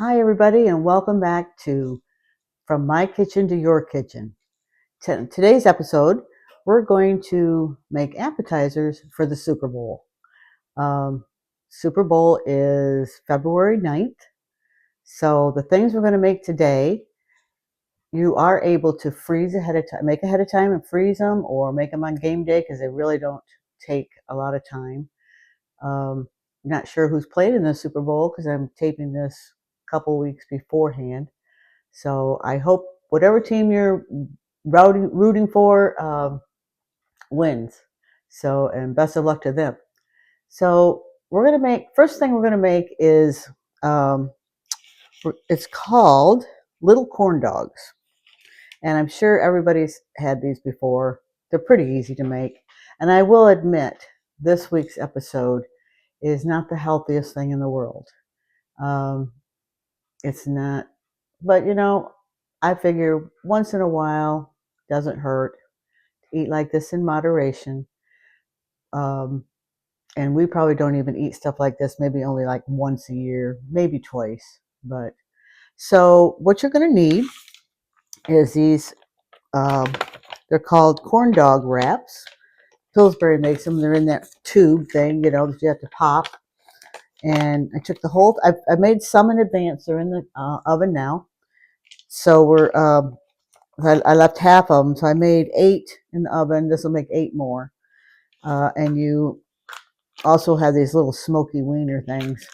Hi, everybody, and welcome back to From My Kitchen to Your Kitchen. Today's episode, we're going to make appetizers for the Super Bowl. Um, Super Bowl is February 9th. So the things we're going to make today, you are able to freeze ahead of time, make ahead of time and freeze them, or make them on game day because they really don't take a lot of time. Not sure who's played in the Super Bowl because I'm taping this a couple weeks beforehand. So I hope whatever team you're rooting for wins. So, and best of luck to them. So we're going to make, first thing we're going to make is, um, it's called little corn dogs. And I'm sure everybody's had these before. They're pretty easy to make. And I will admit, this week's episode is not the healthiest thing in the world. Um, it's not, but I figure once in a while doesn't hurt. Eat like this in moderation. Um, and we probably don't even eat stuff like this, maybe only like once a year, maybe twice. But so what you're going to need is these, um, they're called corn dog wraps. Pillsbury makes them. They're in that tube thing, that you have to pop. And I took the whole, I made some in advance. They're in the oven now. So I left half of them. So I made 8 in the oven. This will make 8 more. And you also have these little smoky wiener things.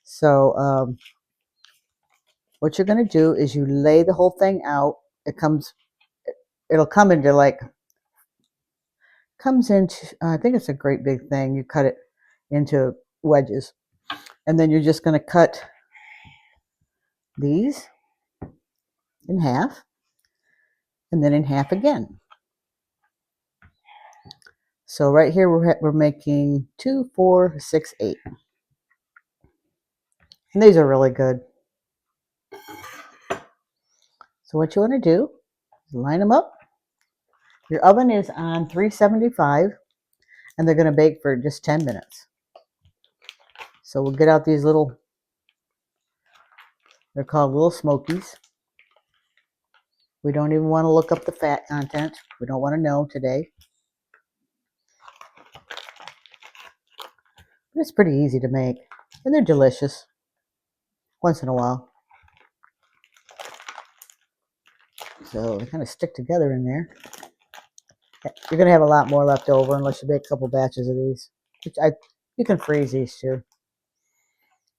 So what you're going to do is you lay the whole thing out. It'll come into I think it's a great big thing. You cut it into wedges. And then you're just going to cut these in half and then in half again. So right here we're making 2, 4, 6, 8. And these are really good. So what you want to do is line them up. Your oven is on 375 and they're going to bake for just 10 minutes. So we'll get out these they're called little smokies. We don't even want to look up the fat content. We don't want to know today. But it's pretty easy to make and they're delicious once in a while. So they kind of stick together in there. You're going to have a lot more left over unless you make a couple batches of these. You can freeze these too.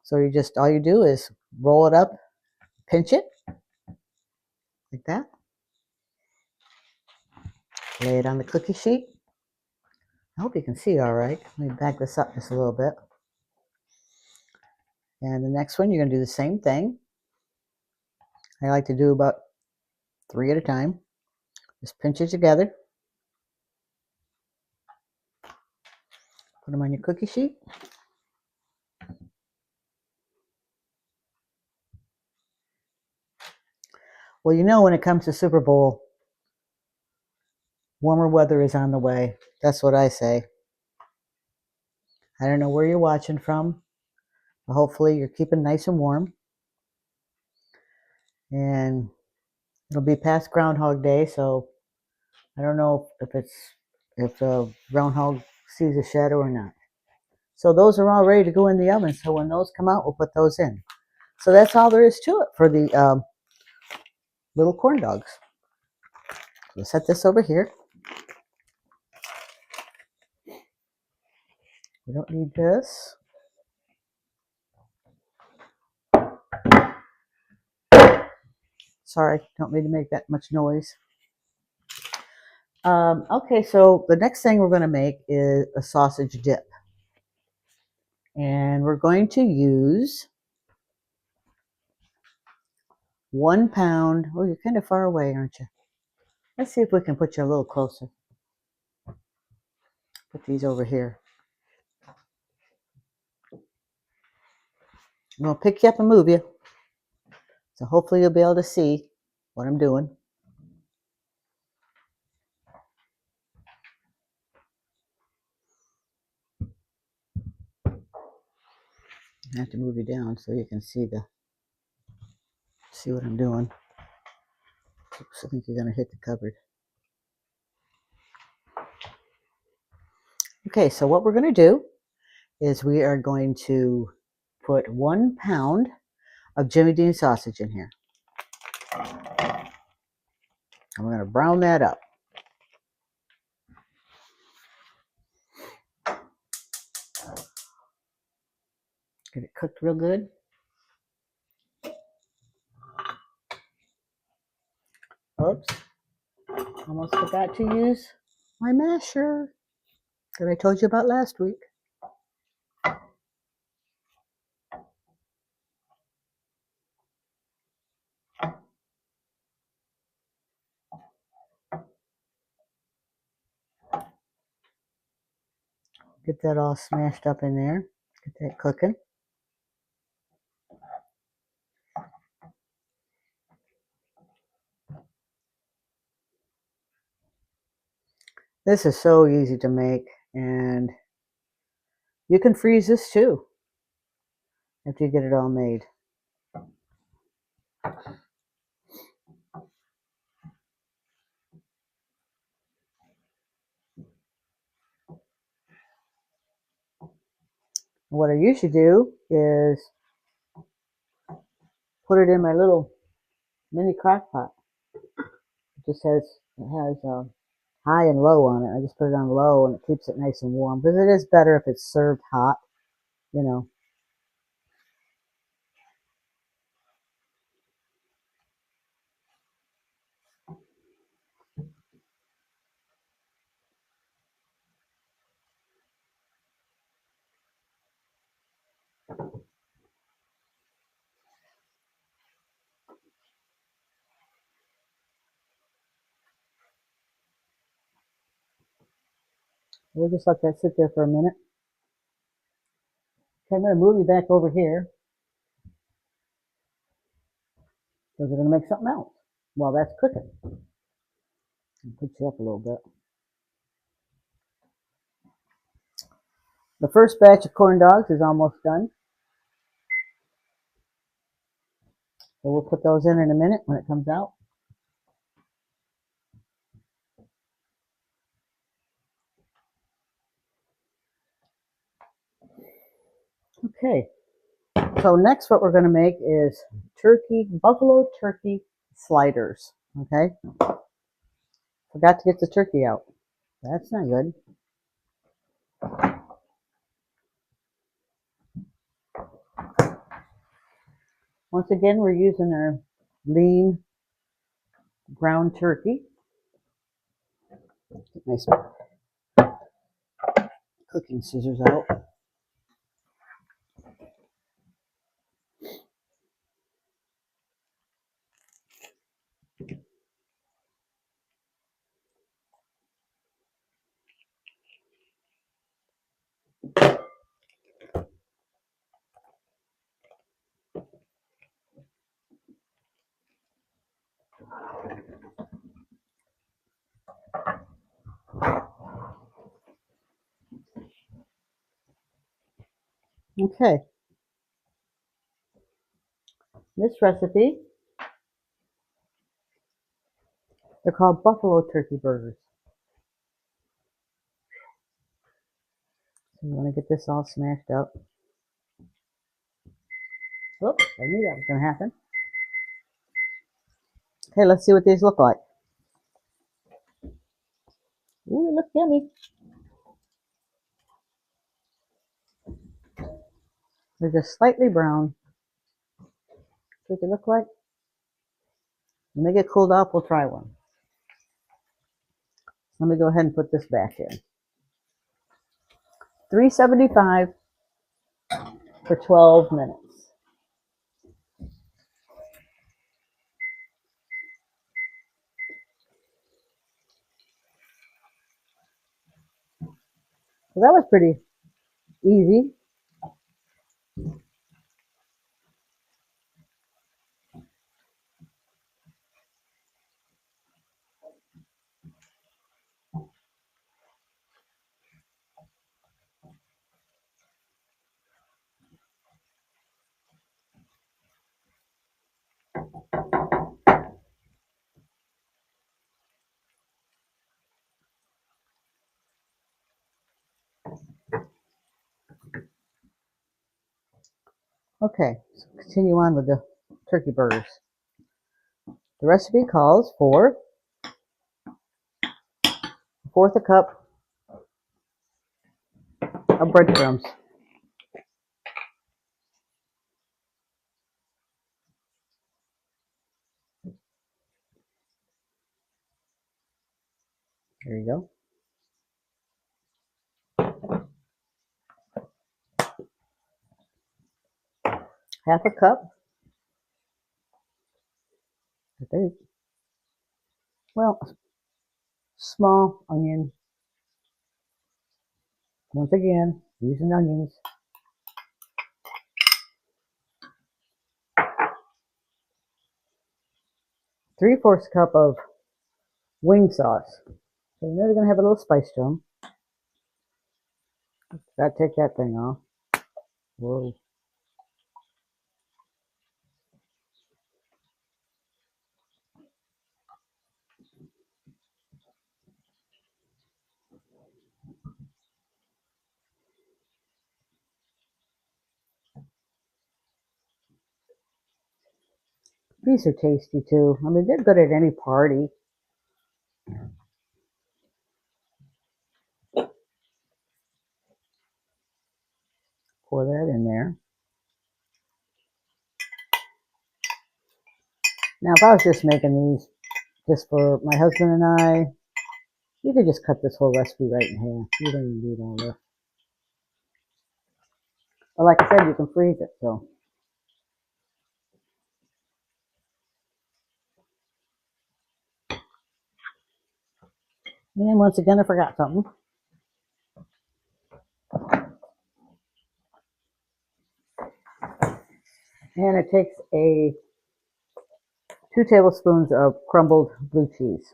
So all you do is roll it up, pinch it like that. Lay it on the cookie sheet. I hope you can see all right. Let me back this up just a little bit. And the next one, you're going to do the same thing. I like to do about 3 at a time. Just pinch it together. Put them on your cookie sheet. Well, when it comes to Super Bowl, warmer weather is on the way. That's what I say. I don't know where you're watching from, but hopefully you're keeping nice and warm. And it'll be past Groundhog Day, so I don't know if the groundhog sees a shadow or not. So those are all ready to go in the oven. So when those come out, we'll put those in. So that's all there is to it for the little corn dogs. We'll set this over here. We don't need this. Sorry, don't mean to make that much noise. Okay, so the next thing we're going to make is a sausage dip. And we're going to use 1 pound. Oh, you're kind of far away, aren't you? Let's see if we can put you a little closer. Put these over here. I'm going to pick you up and move you. So hopefully you'll be able to see what I'm doing. I have to move you down so you can see the see what I'm doing. Oops, I think you're going to hit the cupboard. Okay, so what we're going to do is we are going to put 1 pound of Jimmy Dean sausage in here. And we're going to brown that up. Get it cooked real good. Oops. Almost forgot to use my masher that I told you about last week. Get that all smashed up in there. Get that cooking. This is so easy to make, and you can freeze this too after you get it all made. What I usually do is put it in my little mini crock pot. It has high and low on it. I just put it on low and it keeps it nice and warm, because it is better if it's served hot, you know. We'll just let that sit there for a minute. Okay, I'm going to move you back over here, because we're going to make something else while that's cooking. I'll put you up a little bit. The first batch of corn dogs is almost done. So we'll put those in a minute when it comes out. Okay, so next what we're going to make is buffalo turkey sliders. Okay, forgot to get the turkey out. That's not good. Once again, we're using our lean ground turkey. Get my cooking scissors out. Okay, this recipe, they're called buffalo turkey burgers. So you want to get this all smashed up. Oops, I knew that was going to happen. Okay, let's see what these look like. Ooh, they look yummy. They're just slightly brown. See what they look like? When they get cooled off, we'll try one. Let me go ahead and put this back in. $3.75 for 12 minutes. So that was pretty easy. Okay, so continue on with the turkey burgers. The recipe calls for a fourth a cup of breadcrumbs. There you go. Half a cup. Well, small onion. Once again, using onions. 3/4 cup of wing sauce. So you know they're gonna have a little spice to them. Gotta take that thing off. Whoa. These are tasty too. I mean, they're good at any party. Pour that in there. Now, if I was just making these just for my husband and I, you could just cut this whole recipe right in half. You don't even need all this. But like I said, you can freeze it, so. And once again, I forgot something. And it takes 2 tablespoons of crumbled blue cheese.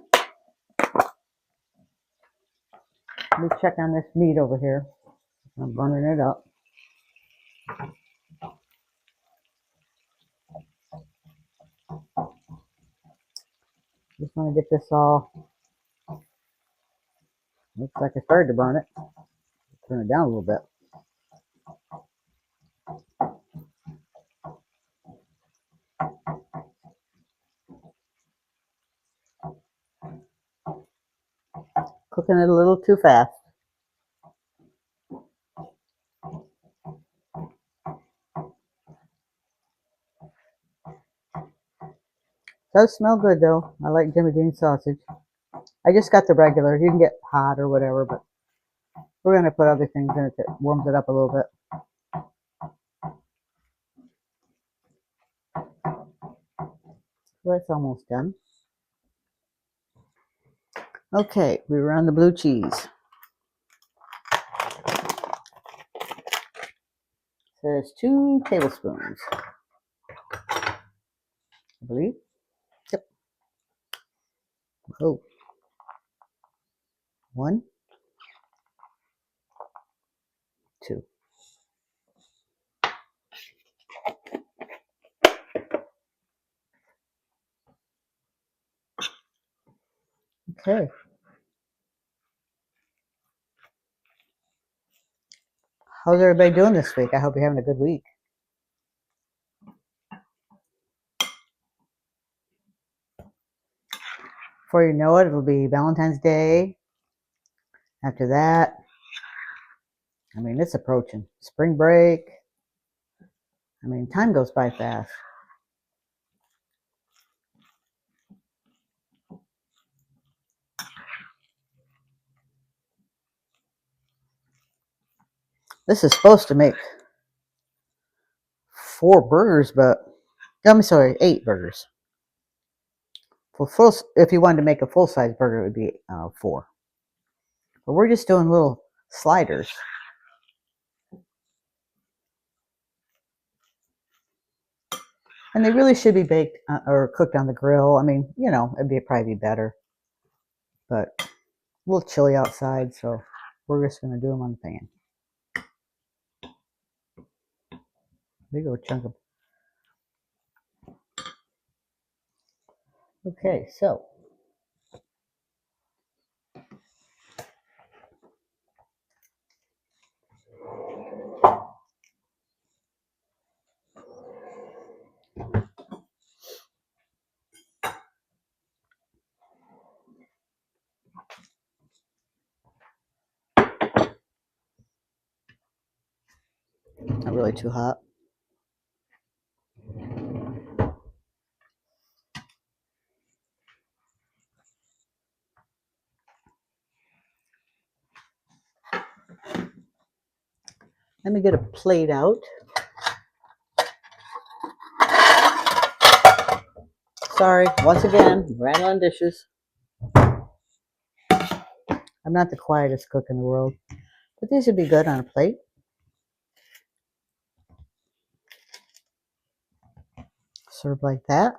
Let me check on this meat over here. I'm burning it up. Just want to get this all. Looks like I started to burn it. Turn it down a little bit. Cooking it a little too fast. Does smell good though. I like Jimmy Dean sausage. I just got the regular. You can get hot or whatever, but we're gonna put other things in it that warms it up a little bit. Well, that's almost done. Okay, we were on the blue cheese. There's 2 tablespoons, I believe. Yep. Oh. 1, 2. Okay. How's everybody doing this week? I hope you're having a good week. Before you know it, it'll be Valentine's Day. After that, I mean, it's approaching. Spring break. I mean, time goes by fast. This is supposed to make 4 burgers, but I'm sorry, 8 burgers. If you wanted to make a full-size burger, it would be 4. But we're just doing little sliders. And they really should be baked or cooked on the grill. I mean, you know, it'd probably be better. But a little chilly outside, so we're just going to do them on the pan. Big old chunk of. Okay, so. bit too hot. Let me get a plate out. Sorry, once again, rattling dishes. I'm not the quietest cook in the world, but these would be good on a plate. Serve like that.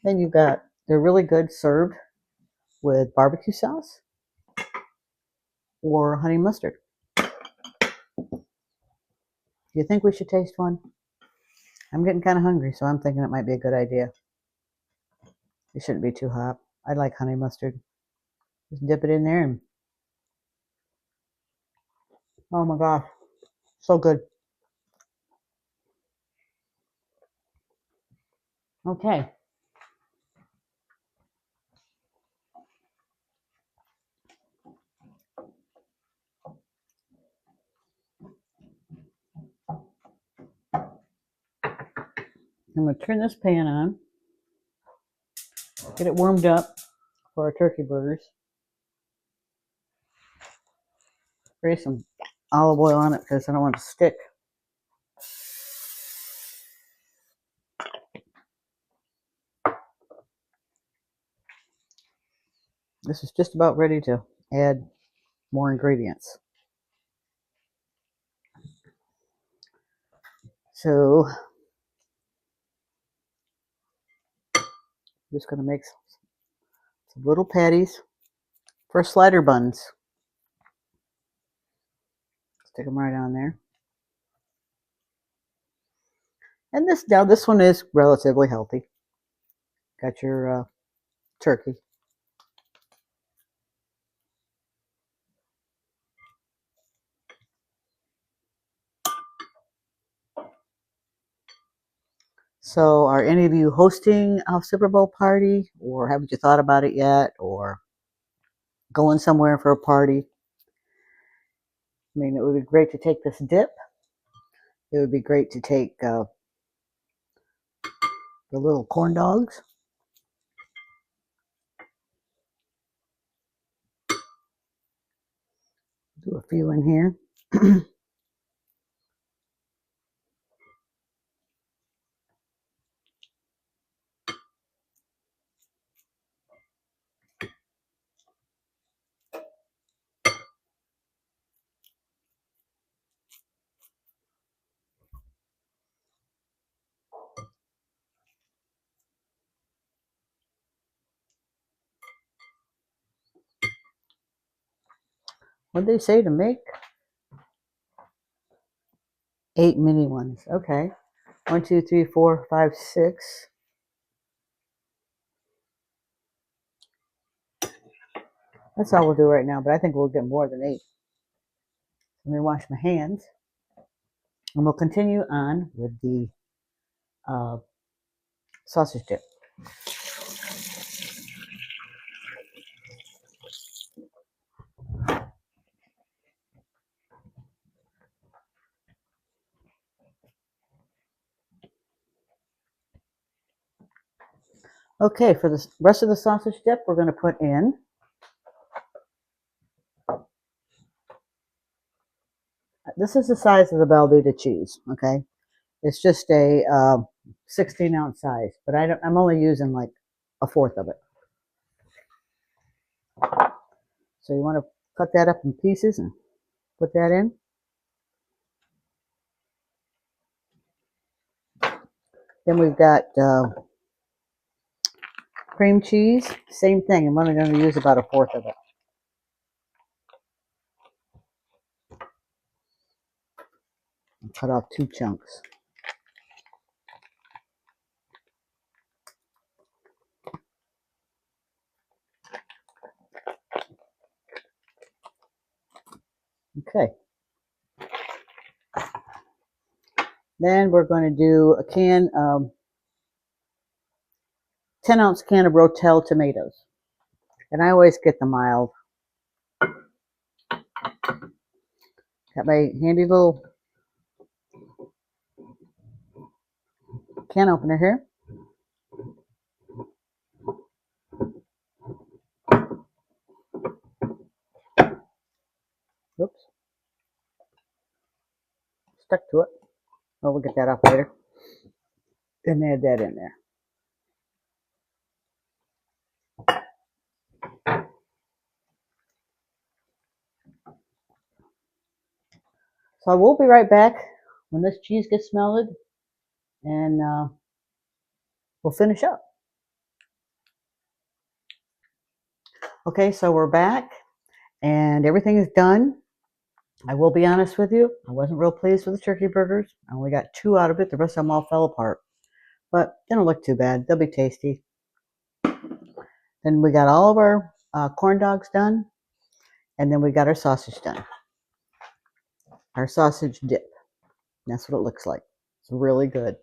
Then you've got, they're really good served with barbecue sauce or honey mustard. Do you think we should taste one? I'm getting kind of hungry, so I'm thinking it might be a good idea. It shouldn't be too hot. I like honey mustard. Just dip it in there and oh my gosh, so good. Okay. I'm going to turn this pan on, get it warmed up for our turkey burgers. Spray some olive oil on it because I don't want it to stick. This is just about ready to add more ingredients. So I'm just going to make some little patties for slider buns. Stick them right on there. And this one is relatively healthy. Got your turkey. So are any of you hosting a Super Bowl party, or haven't you thought about it yet, or going somewhere for a party? I mean, it would be great to take this dip. It would be great to take the little corn dogs. Do a few in here. What'd they say to make? 8 mini ones. Okay. 1, 2, 3, 4, 5, 6. That's all we'll do right now, but I think we'll get more than 8. Let me wash my hands. And we'll continue on with the sausage dip. Okay, for the rest of the sausage dip, we're going to put in this is the size of the Velveeta cheese, okay? It's just a 16-ounce size, but I'm only using like a fourth of it. So you want to cut that up in pieces and put that in. Then we've got cream cheese, same thing. I'm only going to use about a fourth of it. Cut off 2 chunks. Okay. Then we're going to do a 10-ounce can of Rotel tomatoes. And I always get the mild. Got my handy little can opener here. Oops, stuck to it. Oh, we'll get that off later. And add that in there. So I will be right back when this cheese gets melted, and we'll finish up. Okay, so we're back, and everything is done. I will be honest with you, I wasn't real pleased with the turkey burgers. I only got 2 out of it. The rest of them all fell apart. But they don't look too bad. They'll be tasty. Then we got all of our corn dogs done, and then we got our sausage done. Our sausage dip. That's what it looks like. It's really good.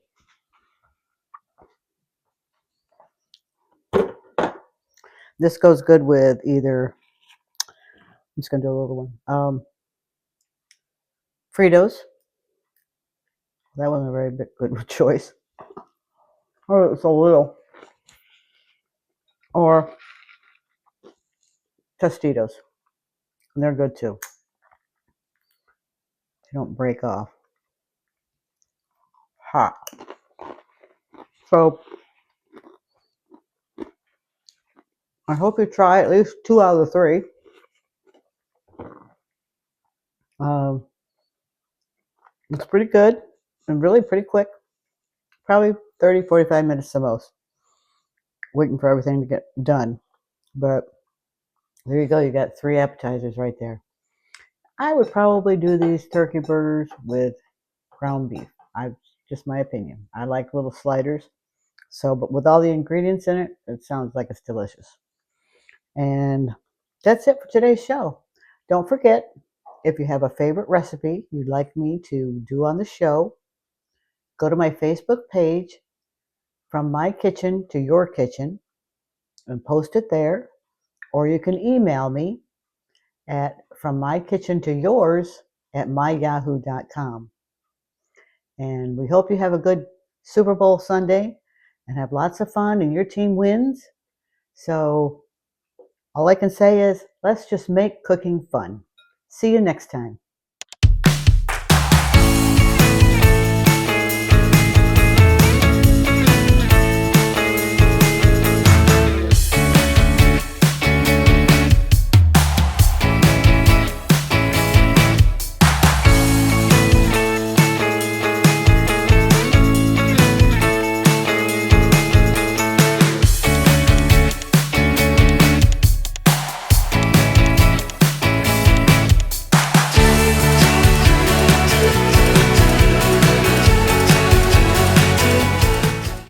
This goes good with either, I'm just going to do a little one, Fritos. That wasn't a very good choice. Or it's a little. Or Tostitos. And they're good too. They don't break off. Hot. So I hope you try at least 2 out of the 3. It's pretty good and really pretty quick. Probably 30, 45 minutes the most. Waiting for everything to get done. But there you go. You got 3 appetizers right there. I would probably do these turkey burgers with ground beef. Just my opinion. I like little sliders. So, but with all the ingredients in it, it sounds like it's delicious. And that's it for today's show. Don't forget, if you have a favorite recipe you'd like me to do on the show, go to my Facebook page, From My Kitchen to Your Kitchen, and post it there. Or you can email me at FromMyKitchenToYours@myyahoo.com. And we hope you have a good Super Bowl Sunday and have lots of fun and your team wins. So all I can say is let's just make cooking fun. See you next time.